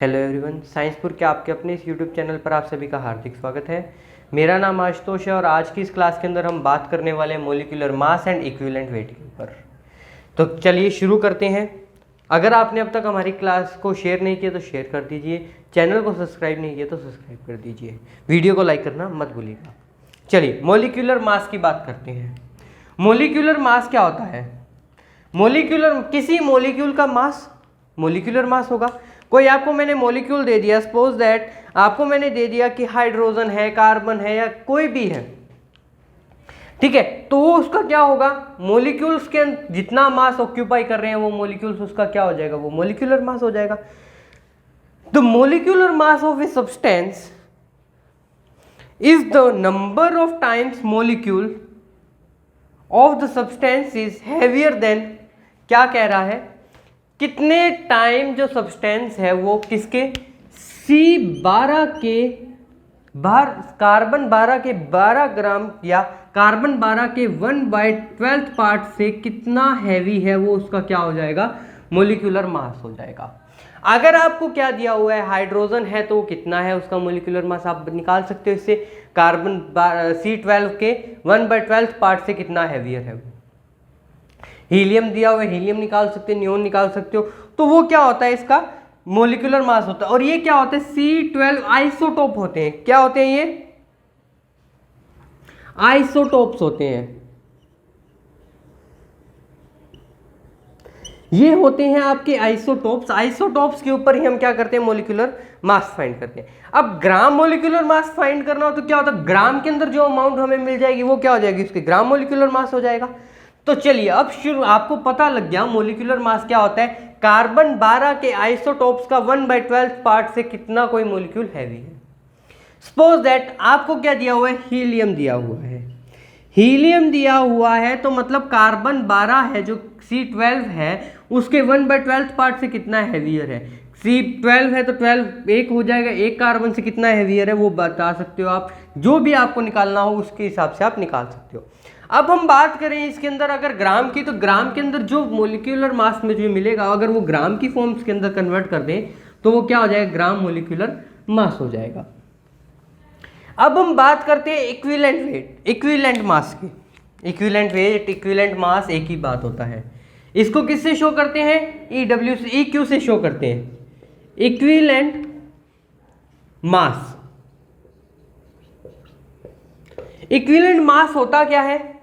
Hello everyone, साइंसपुर के आपके अपने इस यूट्यूब चैनल पर आप सभी का हार्दिक स्वागत है। मेरा नाम आशुतोष है और आज की इस क्लास के अंदर हम बात करने वाले हैं molecular mass and equivalent weight के ऊपर। तो चलिए शुरू करते हैं। अगर आपने अब तक हमारी क्लास को शेयर नहीं किया तो शेयर कर दीजिए, चैनल को सब्सक्राइब नहीं किया तो सब्सक्राइब कर दीजिए, वीडियो को लाइक करना मत भूलिएगा। चलिए मॉलिक्यूलर मास की बात करते हैं। मॉलिक्यूलर मास क्या होता है? किसी मॉलिक्यूल का मास मॉलिक्यूलर मास होगा। कोई आपको मैंने मॉलिक्यूल दे दिया, सपोज दैट आपको मैंने दे दिया कि हाइड्रोजन है, कार्बन है या कोई भी है, ठीक है, तो वो उसका क्या होगा? मॉलिक्यूल्स के जितना मास ऑक्यूपाई कर रहे हैं वो मॉलिक्यूल्स, उसका क्या हो जाएगा? वो मॉलिक्यूलर मास हो जाएगा। The molecular mass of a substance is the number of times molecule of the substance is heavier than, क्या कह रहा है? कितने टाइम जो सब्सटेंस है वो किसके? C12 के कार्बन 12 के 12 ग्राम या कार्बन 12 के 1/12 पार्ट से कितना हैवी है वो उसका क्या हो जाएगा? मॉलिक्यूलर मास हो जाएगा। अगर आपको क्या दिया हुआ है, हाइड्रोजन है तो कितना है उसका मॉलिक्यूलर मास आप निकाल सकते हो इससे। कार्बन C12 के 1/12 पार्ट से कितना हैवियर है। हीलियम दिया हुआ है, हीलियम निकाल सकते हो, नियोन निकाल सकते हो, तो वो क्या होता है? इसका मॉलिक्यूलर मास होता है। और ये क्या होते हैं? C12 आइसोटोप होते हैं। क्या होते हैं ये? आइसोटोप्स होते हैं। ये होते हैं आपके आइसोटोप्स। आइसोटोप्स के ऊपर ही हम क्या करते हैं? मॉलिक्यूलर मास फाइंड करते हैं। अब ग्राम मॉलिक्यूलर मास फाइंड करना हो तो क्या होता है? ग्राम के अंदर जो अमाउंट हमें मिल जाएगी वो क्या हो जाएगी? उसके ग्राम मॉलिक्यूलर मास हो जाएगा। तो चलिए अब शुरू, आपको पता लग गया मॉलिक्यूलर मास क्या होता है। कार्बन 12 के आइसोटोप्स का 1/12 पार्ट से कितना कोई मॉलिक्यूल हैवी है। सपोज दैट आपको क्या दिया हुआ है? हीलियम दिया हुआ है। हीलियम दिया हुआ है तो मतलब कार्बन 12 है जो C12 है उसके 1/12 पार्ट से कितना हैवियर है। C12 है तो 12 एक हो जाएगा, एक कार्बन से कितना हैवियर है वो बता सकते हो आप। जो भी आपको निकालना हो उसके हिसाब से आप निकाल सकते हो। अब हम बात करें इसके अंदर अगर ग्राम की, तो ग्राम के अंदर जो मॉलिक्यूलर मास में जो मिलेगा अगर वो ग्राम की फॉर्म्स के अंदर कन्वर्ट कर दें तो वो क्या हो जाएगा? ग्राम मॉलिक्यूलर मास हो जाएगा। अब हम बात करते हैं इक्विवेलेंट वेट, इक्विवेलेंट मास की। इक्विवेलेंट वेट, इक्विवेलेंट मास एक ही बात होता है। इसको किससे शो करते हैं? EW से, EQ से शो करते हैं। इक्विवेलेंट मास, इक्विवेलेंट मास होता क्या है?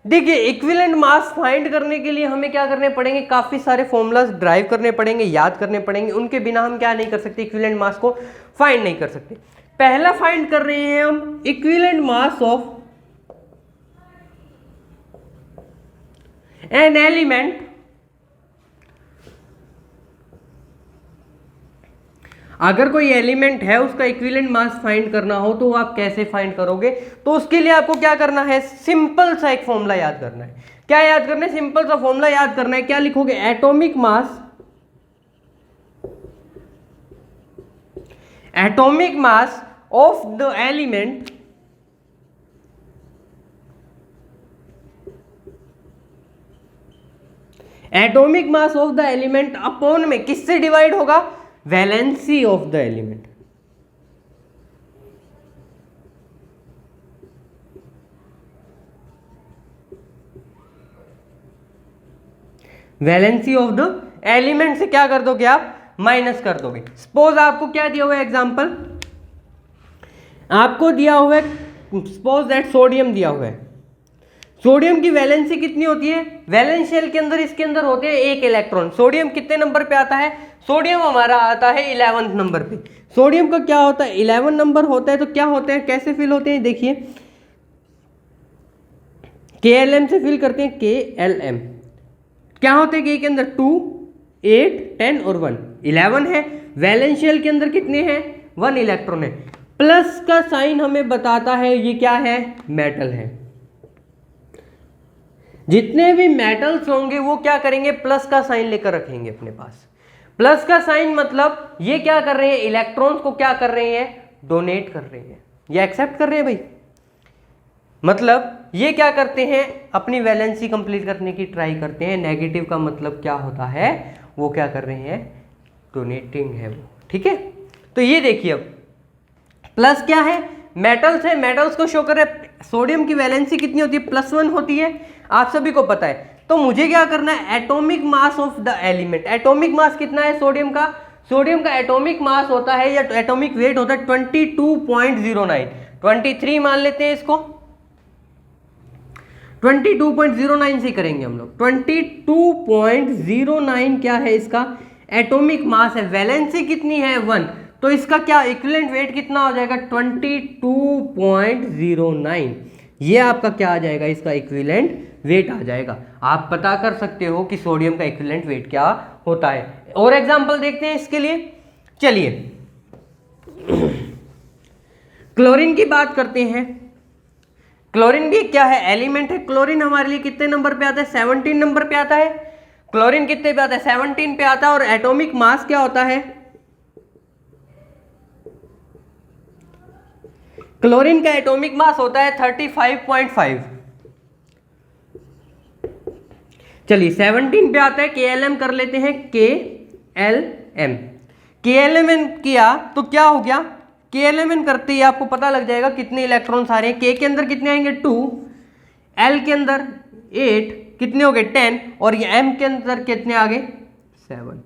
देखिए इक्विवेलेंट मास फाइंड करने के लिए हमें क्या करने पड़ेंगे? काफी सारे फॉर्मूलाज ड्राइव करने पड़ेंगे, याद करने पड़ेंगे। उनके बिना हम क्या नहीं कर सकते? इक्विवेलेंट मास को फाइंड नहीं कर सकते। पहला फाइंड कर रहे हैं हम equivalent mass of an element. अगर कोई एलिमेंट है उसका इक्विवेलेंट मास फाइंड करना हो तो आप कैसे फाइंड करोगे? तो उसके लिए आपको क्या करना है? सिंपल सा एक फॉर्मूला याद करना है। क्या याद करना है? सिंपल सा फॉर्मूला याद करना है। क्या लिखोगे? Atomic mass, atomic mass of the element atomic mass of the element upon में किससे डिवाइड होगा? Valency of the element. Valency of the element से क्या कर दोगे आप? माइनस कर दोगे। सपोज आपको क्या दिया हुआ है? एग्जांपल आपको दिया हुआ है, सपोज दैट सोडियम दिया हुआ है। सोडियम की वैलेंसी कितनी होती है? वैलेंस शेल के अंदर इसके अंदर होते हैं 1 इलेक्ट्रॉन। सोडियम कितने नंबर पे आता है? सोडियम हमारा आता है 11th नंबर पे। सोडियम का क्या होता है? 11 नंबर होता है। तो क्या होते हैं, कैसे फिल होते हैं? देखिए KLM से फिल करते हैं। KLM क्या होते हैं? के अंदर 2, 8, 10 और 1, 11 है। वैलेंस शेल के अंदर कितने हैं? 1 इलेक्ट्रॉन है। प्लस का साइन हमें बताता है ये क्या है? मेटल है। जितने भी मेटल्स होंगे वो क्या करेंगे? प्लस का साइन लेकर रखेंगे अपने पास। प्लस का साइन मतलब ये क्या कर रहे हैं? इलेक्ट्रॉन्स को क्या कर रहे हैं? डोनेट कर रहे हैं या एक्सेप्ट कर रहे हैं भाई। मतलब ये क्या करते हैं? अपनी वैलेंसी कंप्लीट करने की ट्राई करते हैं। नेगेटिव का मतलब क्या होता है? वो क्या कर रहे हैं? डोनेटिंग है वो, ठीक है, तो ये देखिए अब प्लस क्या है, मेटल्स है, मेटल्स को शो कर रहे हैं। सोडियम की वैलेंसी कितनी होती है, +1 होती है, आप सभी को पता है। तो मुझे क्या करना है, atomic mass of the element. Atomic mass कितना है सोडियम का, सोडियम का एटॉमिक मास होता है या एटॉमिक वेट होता है 22.09, 23 मान लेते हैं इसको, 22.09 से करेंगे हम लोग। 22.09 क्या है इसका एटॉमिक मास है, वैलेंसी कितनी है 1, तो इसका क्या इक्विवेलेंट वेट कितना हो जाएगा 22.09। ये आपका क्या आ जाएगा, इसका इक्विवेलेंट वेट आ जाएगा। आप पता कर सकते हो कि सोडियम का इक्विवेलेंट वेट क्या होता है। और एग्जांपल देखते हैं इसके लिए, चलिए क्लोरीन की बात करते हैं। क्लोरीन भी क्या है, एलिमेंट है। क्लोरीन हमारे लिए कितने नंबर पे आता है, 17 नंबर पे आता है। क्लोरीन कितने पे आता है, 17 पे आता है। और एटॉमिक मास क्या होता है, क्लोरीन का एटॉमिक मास होता है 35.5। चलिए 17 पे आता है, KLM कर लेते हैं, KLM। KLMN किया तो क्या हो गया, KLMN करते ही आपको पता लग जाएगा कितने इलेक्ट्रॉन्स आ रहे हैं। K के अंदर कितने आएंगे 2, L के अंदर 8, कितने हो गए 10, और ये M के अंदर कितने आ गए 7।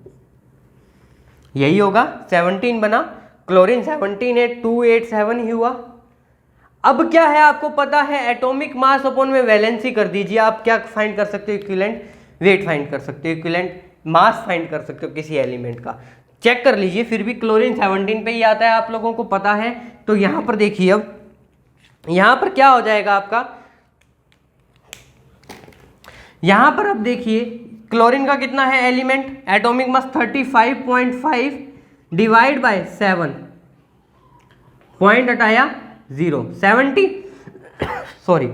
यही होगा, 17 बना, क्लोरीन 17 है, 2 8 7 ही हुआ। अब क्या है आपको पता है, एटॉमिक मास अपॉन में वैलेंसी कर दीजिए। आप क्या फाइंड कर सकते हो, इक्विवेलेंट वेट फाइंड कर सकते हो, इक्विवेलेंट मास फाइंड कर सकते हो किसी एलिमेंट का। चेक कर लीजिए, फिर भी क्लोरीन 17 पे ही आता है, आप लोगों को पता है। तो यहां पर देखिए, अब यहां पर क्या हो जाएगा आपका, यहां पर अब देखिए क्लोरीन का कितना है element, atomic mass 35.5 divide by 7, point हटाया 0, 70 सॉरी,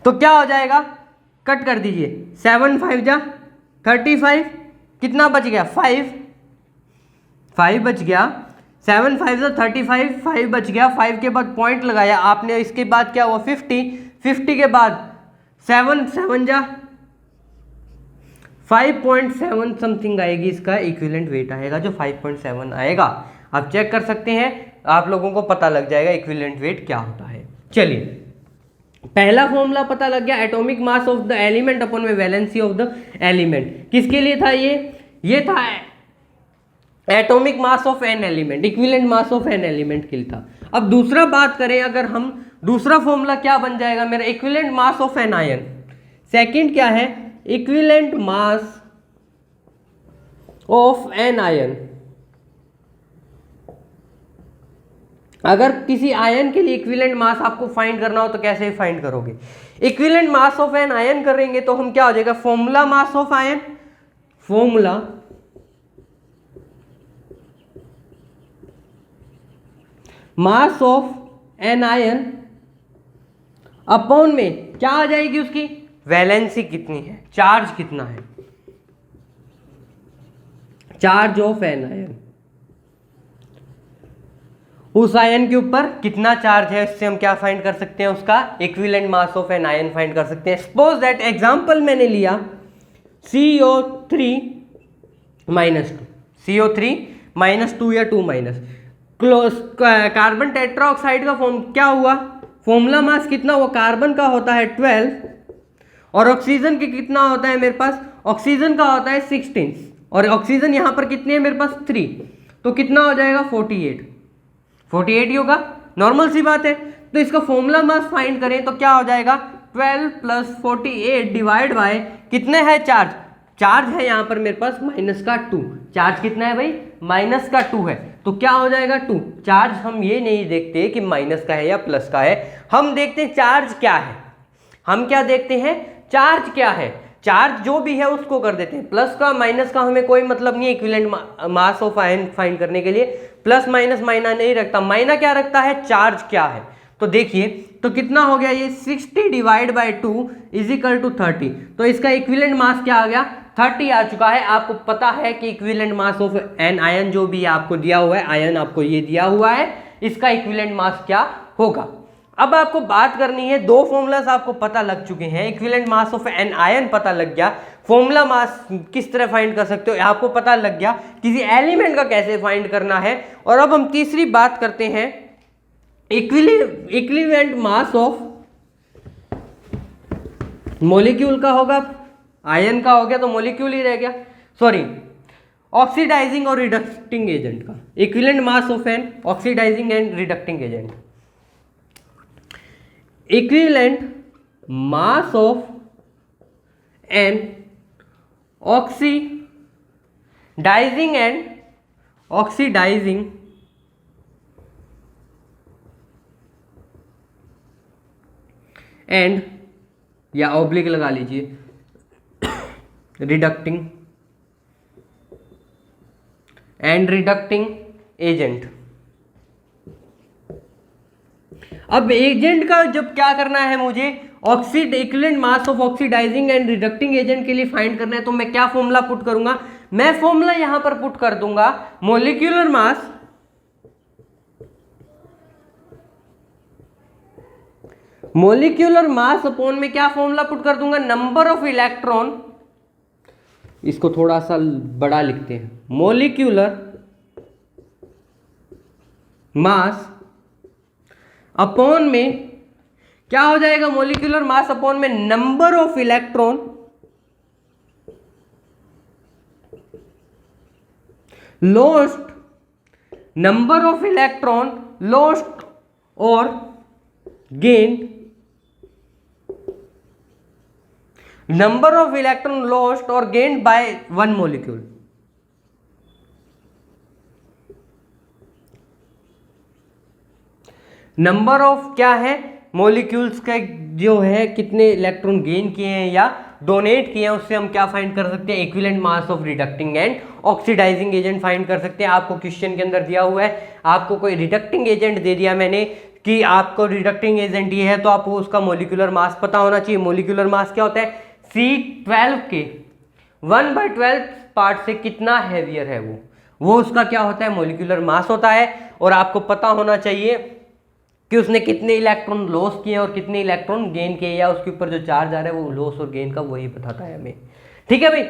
तो क्या हो जाएगा, कट कर दीजिए, 7 5 जा 35, कितना बच गया 5 बच गया, 7 5 जा 35, 5 बच गया, 5 के बाद पॉइंट लगाया आपने, इसके बाद क्या हुआ 50 के बाद 7 7 जा 5.7 समथिंग आएगी, इसका इक्विवेलेंट वेट आएगा जो 5.7 आएगा। आप चेक कर सकते हैं, आप लोगों को पता लग जाएगा इक्विवेलेंट वेट क्या होता है। चलिए पहला फॉर्मूला पता लग गया, atomic mass of the element upon में वैलेंसी ऑफ द एलिमेंट। किसके लिए था ये था atomic mass of an element, equivalent mass of an element के लिए था। अब दूसरा बात करें, अगर हम दूसरा फॉर्मूला क्या बन जाएगा मेरा, equivalent mass of an ion. Second क्या है, equivalent mass of an ion. अगर किसी आयन के लिए इक्विवेलेंट मास आपको फाइंड करना हो तो कैसे फाइंड करोगे, equivalent mass of an ion करेंगे तो हम क्या हो जाएगा, formula mass of ion, formula mass of an ion upon में क्या आ जाएगी, उसकी वैलेंसी कितनी है, चार्ज कितना है, चार्ज ऑफ एन आयन, उस आयन के ऊपर कितना चार्ज है, उससे हम क्या फाइंड कर सकते हैं, उसका equivalent mass of an ion find कर सकते हैं। सपोज दैट एग्जांपल मैंने लिया CO3 -2, CO3 -2 या 2-, कार्बन टेट्राऑक्साइड का फॉर्म क्या हुआ, फॉर्मूला मास कितना हुआ, कार्बन का होता है 12 और ऑक्सीजन के कितना होता है मेरे पास, ऑक्सीजन का होता है 16 और ऑक्सीजन यहां पर कितने हैं मेरे पास 3, तो कितना हो जाएगा 48 ही होगा, नॉर्मल सी बात है। तो इसका फॉर्मूला मास फाइंड करें तो क्या हो जाएगा, 12 + 48 डिवाइड बाय कितने है चार्ज, चार्ज है यहाँ पर मेरे पास -2, चार्ज कितना है भाई -2 है, तो क्या हो जाएगा 2। चार्ज हम ये नहीं देखते कि माइनस का है या प्लस का है, हम देखते हैं चार्ज क्या है, हम क्या देखते हैं चार्ज क्या है, चार्ज जो भी है उसको कर देते हैं, प्लस का माइनस का हमें कोई मतलब नहीं है equivalent mass of ion find करने के लिए, प्लस माइनस मायना नहीं रखता, मायना क्या रखता है, चार्ज क्या है। तो देखिए तो कितना हो गया ये 60 डिवाइड बाय 2 = 30, तो इसका इक्विवेलेंट मास क्या आ गया 30 आ चुका है। आपको पता है कि equivalent mass of an ion जो भी आपको दिया हुआ है, आयन आपको ये दिया हुआ है, इसका इक्विवेलेंट मास क्या होगा। अब आपको बात करनी है, दो फॉर्मूलास आपको पता लग चुके हैं, equivalent mass of an ion पता लग गया, फॉर्मूला मास किस तरह फाइंड कर सकते हो, आपको पता लग गया किसी एलिमेंट का कैसे फाइंड करना है। और अब हम तीसरी बात करते हैं, इक्विवेलेंट मास ऑफ मॉलिक्यूल का होगा, आयन का हो गया तो मॉलिक्यूल ही रह गया, सॉरी ऑक्सीडाइजिंग और रिडक्टिंग एजेंट का, equivalent mass of an oxidising and reducing agent, equivalent mass of an oxidising and oxidising and, या ऑब्लिक लगा लीजिए, रिडक्टिंग एंड रिडक्टिंग एजेंट। अब एजेंट का जब क्या करना है मुझे, equivalent mass of oxidising and reducing agent के लिए फाइंड करना है, तो मैं क्या फॉर्मूला पुट करूंगा, मैं फॉर्मूला यहां पर पुट कर दूंगा मोलिक्यूलर मास अपॉन में क्या फॉर्मूला पुट कर दूंगा, नंबर ऑफ इलेक्ट्रॉन, इसको थोड़ा सा बड़ा लिखते हैं, मोलिक्यूलर मास अपॉन में क्या हो जाएगा, मोलिक्यूलर मास अपॉन में number of electron lost, number of electron lost और gained, number of electron lost और gained by one molecule. Number of क्या है, मॉलिक्यूल्स का जो है कितने इलेक्ट्रॉन गेन किए हैं या डोनेट किए हैं, उससे हम क्या फाइंड कर सकते हैं, equivalent mass of reducing and oxidising agent find कर सकते हैं। आपको क्वेश्चन के अंदर दिया हुआ है, आपको कोई रिडक्टिंग एजेंट दे दिया मैंने कि आपको रिडक्टिंग एजेंट ये है, तो आपको उसका मॉलिक्यूलर मास पता होना चाहिए। मॉलिक्यूलर मास क्या होता है, C12 के 1/12 पार्ट से कितना हैवियर है वो उसका क्या होता है, मॉलिक्यूलर मास होता है। और आपको पता होना चाहिए कि उसने कितने इलेक्ट्रॉन लॉस किए और कितने इलेक्ट्रॉन गेन किए, या उसके ऊपर जो चार्ज आ रहा है वो लॉस और गेन का वही बताता है हमें। ठीक है भाई,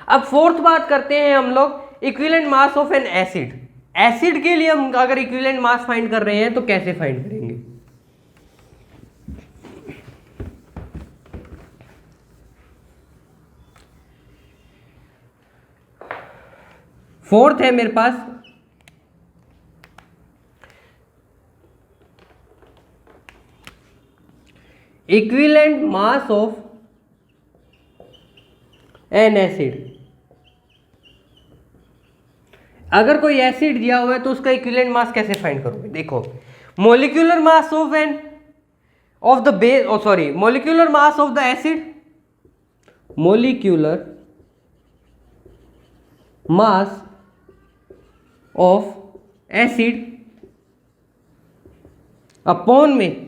अब फोर्थ बात करते हैं हम लोग, equivalent mass of an acid. Acid के लिए हम अगर इक्विवेलेंट मास फाइंड कर रहे हैं तो कैसे फाइंड करेंगे। फोर्थ है मेरे पास equivalent mass of an acid. अगर कोई एसिड दिया हुआ है तो उसका इक्विवेलेंट मास कैसे फाइंड करोगे, देखो molecular mass of an of the base, sorry molecular mass of the acid, molecular mass of acid upon में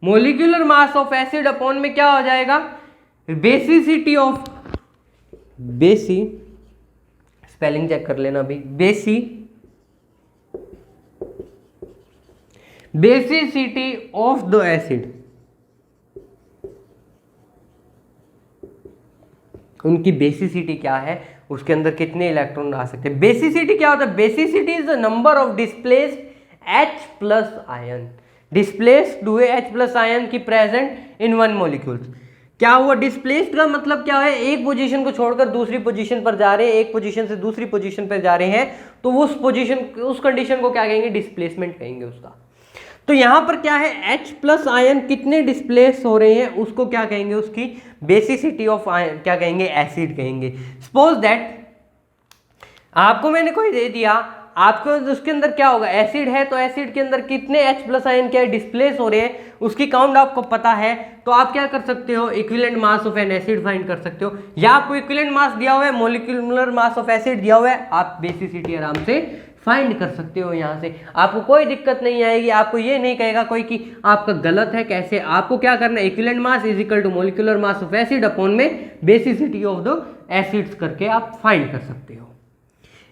molecular mass of acid upon में क्या हो जाएगा, बेसिसिटी ऑफ, बेसी स्पेलिंग चेक कर लेना भाई, बेसिसिटी ऑफ द एसिड, उनकी बेसिसिटी क्या है, उसके अंदर कितने इलेक्ट्रॉन आ सकते हैं। बेसिसिटी क्या होता है, basicity is the number of displaced H plus ion, displaced हुए H प्लस आयन की प्रेजेंट इन वन मॉलिक्यूल। क्या हुआ, डिस्प्लेस्ड का मतलब क्या है, एक पोजीशन को छोड़कर दूसरी पोजीशन पर जा रहे हैं, एक पोजीशन से दूसरी पोजीशन पर जा रहे हैं, तो उस पोजीशन, उस कंडीशन को क्या कहेंगे, डिस्प्लेसमेंट कहेंगे उसका। तो यहां पर क्या है, H प्लस आयन कितने डिस्प्लेस हो रहे हैं उसको क्या कहेंगे, उसकी बेसिसिटी ऑफ आयन क्या कहेंगे, एसिड कहेंगे। सपोज दैट आपको मैंने कोई दे दिया, आपको उसके अंदर क्या होगा, एसिड है तो एसिड के अंदर कितने H प्लस आयन क्या डिस्प्लेस हो रहे हैं उसकी काउंट आपको पता है, तो आप क्या कर सकते हो, equivalent mass of an acid find कर सकते हो। या आपको इक्विवेलेंट मास दिया हुआ है, मोलिक्यूलर मास ऑफ एसिड दिया हुआ है, आप बेसिसिटी आराम से फाइंड कर सकते हो। यहाँ से आपको कोई दिक्कत नहीं आएगी, आपको ये नहीं कहेगा कोई कि आपका गलत है। कैसे, आपको क्या करना है, equivalent mass is equal to molecular mass of acid upon में बेसिसिटी ऑफ द एसिड्स करके आप फाइंड कर सकते हो।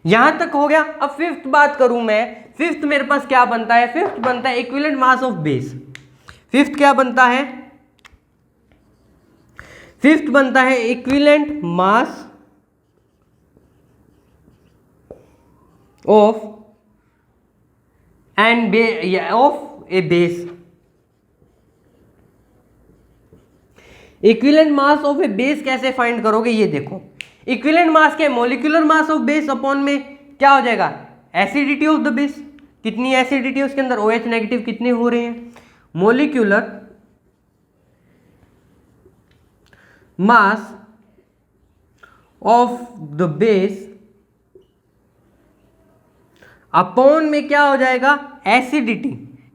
यहां तक हो गया। अब फिफ्थ बात करूं मैं, फिफ्थ मेरे पास क्या बनता है, फिफ्थ बनता है equivalent mass of base. Fifth क्या बनता है, फिफ्थ बनता है equivalent mass of end of A base. Equivalent mass of A base कैसे फाइंड करोगे, ये देखो। इक्विवेलेंट मास के molecular mass of base upon में क्या हो जाएगा, एसिडिटी ऑफ द बेस, कितनी एसिडिटी उसके अंदर, OH नेगेटिव कितने हो रहे हैं, molecular mass of the base upon में क्या हो जाएगा, एसिडिटी।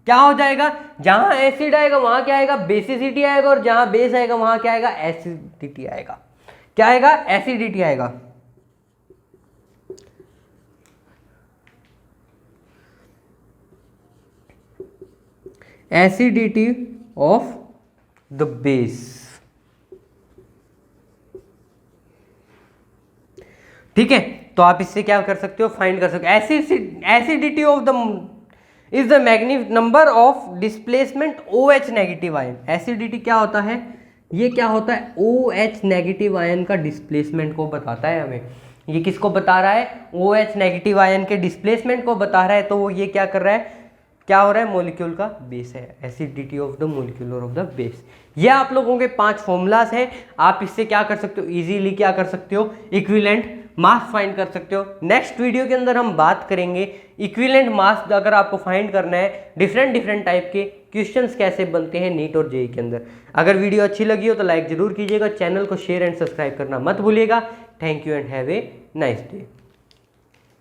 क्या हो जाएगा, जहां एसिड आएगा वहां क्या आएगा, बेसिसिटी आएगा, और जहां बेस आएगा वहां क्या आएगा, एसिडिटी आएगा। क्या आएगा, एसिडिटी आएगा। Acidity of the base. ठीक है, तो आप इससे क्या कर सकते हो, फाइंड कर सकते हो। Acidity of the is the magnific number of displacement OH negative ion. Acidity क्या होता है, ये क्या होता है, OH नेगेटिव आयन का डिस्प्लेसमेंट को बताता है हमें। ये किसको बता रहा है, OH नेगेटिव आयन के डिस्प्लेसमेंट को बता रहा है। तो वो ये क्या कर रहा है, क्या हो रहा है, मॉलिक्यूल का बेस है, acidity of the molecular of the base. ये आप लोगों के 5 फॉर्मूलाज हैं। आप इससे क्या कर सकते हो, इजीली क्या कर सकते हो, इक्विवेलेंट मास फाइंड कर सकते हो। नेक्स्ट वीडियो के अंदर हम बात करेंगे इक्विवेलेंट मास, अगर आपको फाइंड करना है, डिफरेंट टाइप के क्वेश्चंस कैसे बनते हैं नीट और जेईई के अंदर। अगर वीडियो अच्छी लगी हो तो लाइक जरूर कीजिएगा, चैनल को शेयर एंड सब्सक्राइब करना मत भूलिएगा। Thank you and have a nice day.